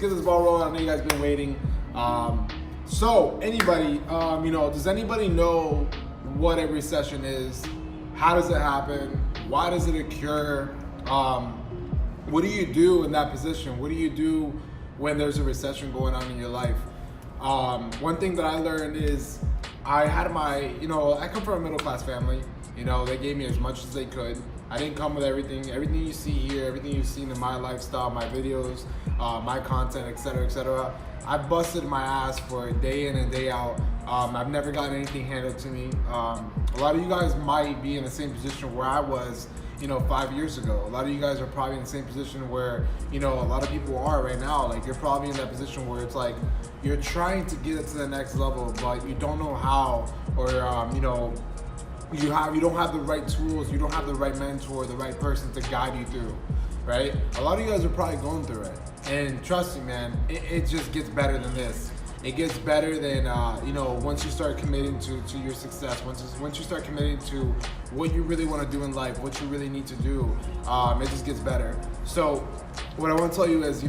get this ball rolling. I know you guys been waiting. So anybody, does anybody know what a recession is? How does it happen? Why does it occur? What do you do in that position? What do you do when there's a recession going on in your life? One thing that I learned is I had I come from a middle class family. They gave me as much as they could. I didn't come with everything. Everything you see here, everything you've seen in my lifestyle, my videos, my content, etc., etc. I busted my ass for day in and day out. I've never gotten anything handed to me. A lot of you guys might be in the same position where I was, 5 years ago. A lot of you guys are probably in the same position where, a lot of people are right now. Like, you're probably in that position where it's like, you're trying to get it to the next level, but you don't know how, or, you don't have the right tools, you don't have the right mentor, the right person to guide you through, right? A lot of you guys are probably going through it. And trust me, man, it just gets better than this. It gets better than, once you start committing to your success, once you start committing to what you really want to do in life, what you really need to do, it just gets better. So what I want to tell you is,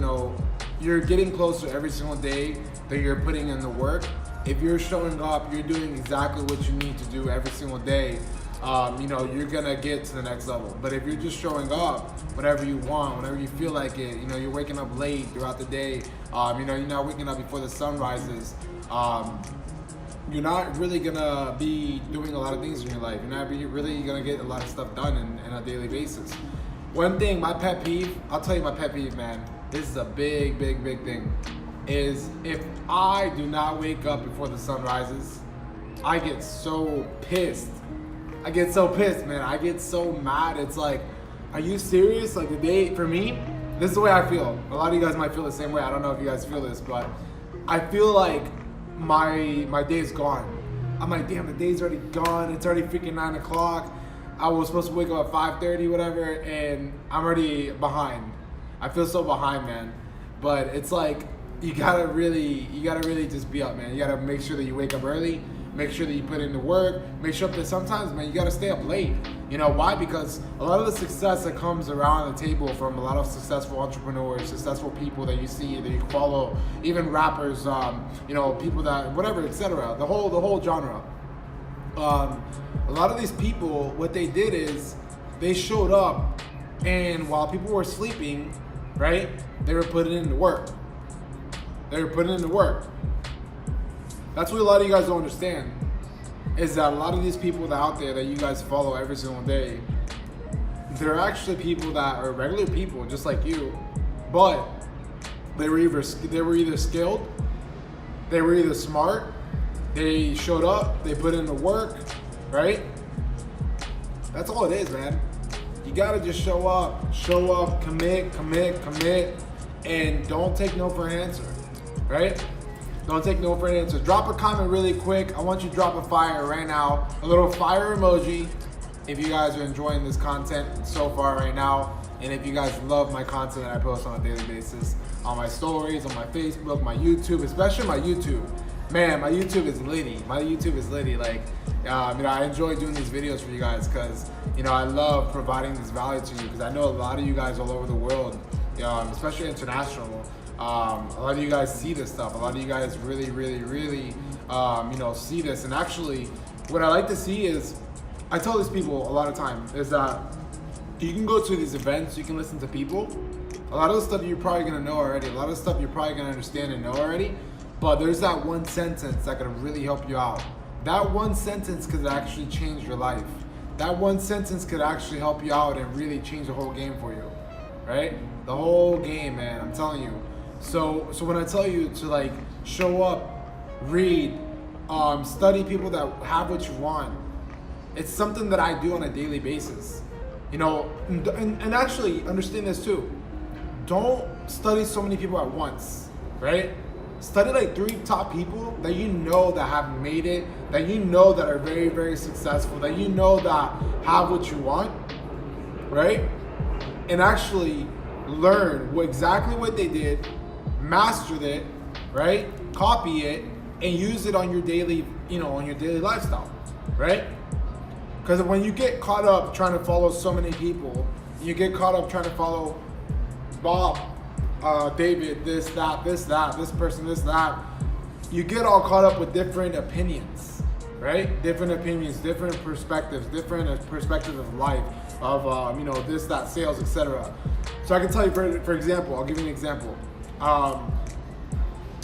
you're getting closer every single day that you're putting in the work. If you're showing up, you're doing exactly what you need to do every single day, you're gonna get to the next level. But if you're just showing up whenever you want, whenever you feel like it, you're waking up late throughout the day, you're not waking up before the sun rises, you're not really gonna be doing a lot of things in your life. You're not really gonna get a lot of stuff done in a daily basis. One thing, my pet peeve, I'll tell you my pet peeve, man. This is a big, big, big thing. Is if I do not wake up before the sun rises, I get so pissed. I get so pissed, man. I get so mad. It's like, are you serious? Like, the day, for me, this is the way I feel. A lot of you guys might feel the same way. I don't know if you guys feel this, but I feel like my day is gone. I'm like, damn, the day's already gone. It's already freaking 9 o'clock. I was supposed to wake up at 5:30, whatever, and I'm already behind. I feel so behind, man. But it's like, you gotta really just be up, man. You gotta make sure that you wake up early, make sure that you put in the work, make sure that sometimes, man, you gotta stay up late. Why? Because a lot of the success that comes around the table from a lot of successful entrepreneurs, successful people that you see, that you follow, even rappers, people that, whatever, etc. The whole genre. A lot of these people, what they did is they showed up, and while people were sleeping, right, they were putting in the work. They were putting in the work. That's what a lot of you guys don't understand, is that a lot of these people that out there that you guys follow every single day, they're actually people that are regular people just like you, but they were either skilled, they were either smart, they showed up, they put in the work, right? That's all it is, man. You gotta just show up, commit, and don't take no for an answer. Right? Don't take no for an answer. Drop a comment really quick. I want you to drop a fire right now. A little fire emoji if you guys are enjoying this content so far right now. And if you guys love my content that I post on a daily basis on my stories, on my Facebook, my YouTube, especially my YouTube. Man, my YouTube is litty. Like, I enjoy doing these videos for you guys because, I love providing this value to you because I know a lot of you guys all over the world, especially international, a lot of you guys see this stuff. A lot of you guys really, see this. And actually, what I like to see is, I tell these people a lot of time, is that you can go to these events, you can listen to people. A lot of the stuff you're probably gonna know already. A lot of the stuff you're probably gonna understand and know already. But there's that one sentence that could really help you out. That one sentence could actually change your life. That one sentence could actually help you out and really change the whole game for you, right? The whole game, man, I'm telling you. So when I tell you to like show up, read, study people that have what you want, it's something that I do on a daily basis. And actually understand this too. Don't study so many people at once, right? Study like 3 top people that you know that have made it, that you know that are very, very successful, that you know that have what you want, right? And actually learn exactly what they did, master it, right? Copy it, and use it on your daily, on your daily lifestyle, right? Because when you get caught up trying to follow so many people, you get caught up trying to follow Bob, David, this person, this, that. You get all caught up with different opinions, right? Different opinions, different perspectives of life, of this, that, sales, etc. So I can tell you, for example, I'll give you an example.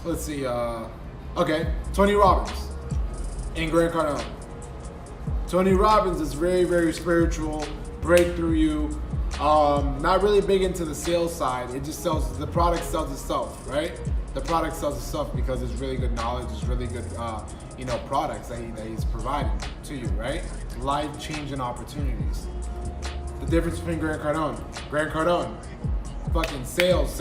Let's see. Okay, Tony Robbins and Grant Cardone. Tony Robbins is very, very spiritual, breakthrough you. Not really big into the sales side. It just sells, the product sells itself, right? The product sells itself because it's really good knowledge, it's really good, products that he's providing to you, right? Life-changing opportunities. The difference between Grant Cardone, fucking sales,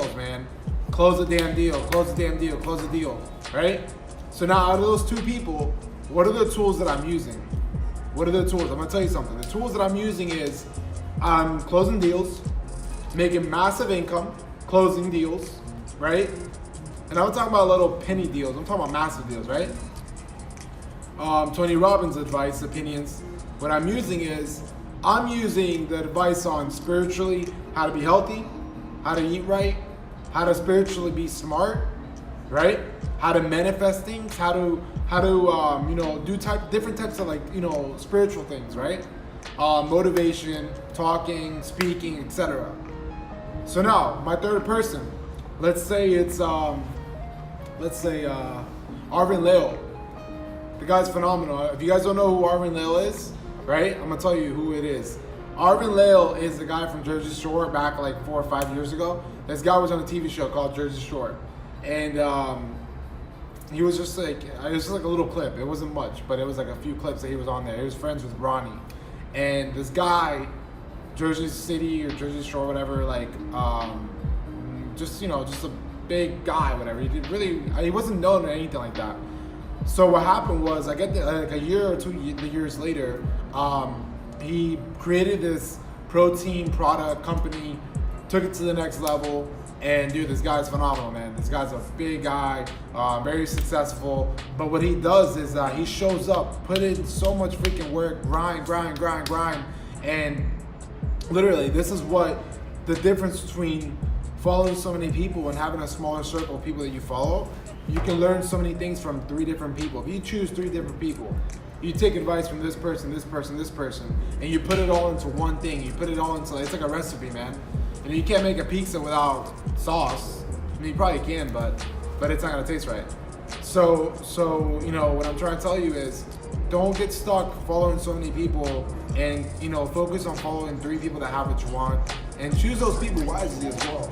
man. Close the damn deal, right? So now out of those two people, what are the tools that I'm using? What are the tools? I'm gonna tell you something. The tools that I'm using is I'm closing deals, making massive income, closing deals, right? And I'm talking about little penny deals. I'm talking about massive deals, right? Tony Robbins' advice, opinions. What I'm using is I'm using the advice on spiritually, how to be healthy, how to eat right, how to spiritually be smart, right? How to manifest things, how to do different types of spiritual things, right? Motivation, talking, speaking, etc. So now my third person, let's say it's Arvin Leo. The guy's phenomenal. If you guys don't know who Arvin Leo is, right? I'm gonna tell you who it is. Arvin Leo is the guy from Jersey Shore back like 4 or 5 years ago. This guy was on a TV show called Jersey Shore, and he was just like, it was just like a little clip. It wasn't much, but it was like a few clips that he was on there. He was friends with Ronnie, and this guy, Jersey City or Jersey Shore, whatever, just a big guy, whatever. He wasn't known or anything like that. So what happened was, I get like a year or 2 years later, he created this protein product company, took it to the next level, and dude, this guy's phenomenal, man. This guy's a big guy, very successful. But what he does is he shows up, put in so much freaking work, grind, and literally, this is what the difference between following so many people and having a smaller circle of people that you follow. You can learn so many things from 3 different people. If you choose 3 different people, you take advice from this person, and you put it all into one thing. You put it all into, it's like a recipe, man. And you can't make a pizza without sauce. I mean, you probably can, but it's not gonna taste right. So what I'm trying to tell you is, don't get stuck following so many people, and focus on following 3 people that have what you want, and choose those people wisely as well.